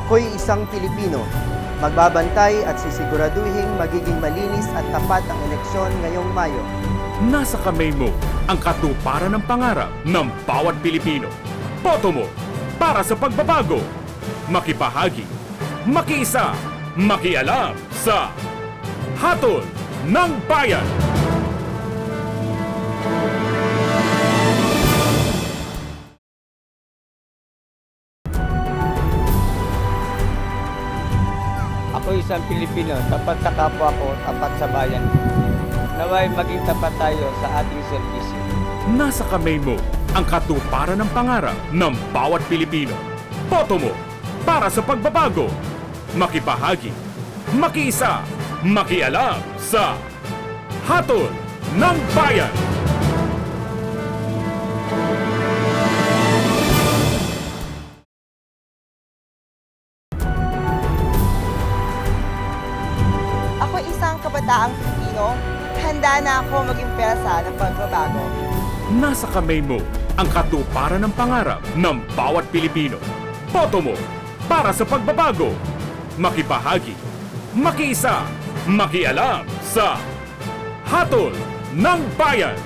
Ako'y isang Pilipino. Magbabantay at sisiguraduhing magiging malinis at tapat ang eleksyon ngayong Mayo. Nasa kamay mo ang katuparan ng pangarap ng bawat Pilipino. Boto mo para sa pagbabago. Makibahagi, makiisa, makialam sa Hatol ng Bayan. Ako isang Pilipino, tapat sa kapwa ko, tapat sa bayan. Naway maging tapat tayo sa ating serbisyo. Nasa kamay mo ang katuparan ng pangarap ng bawat Pilipino. Boto mo para sa pagbabago. Makibahagi, makiisa, makialam sa Hatol ng Bayan. Ako isang kabataang Pilipino, handa na ako maging pyesa ng pagbabago. Nasa kamay mo ang katuparan ng pangarap ng bawat Pilipino. Boto mo para sa pagbabago. Makibahagi, makiisa, makialam sa Hatol ng Bayan.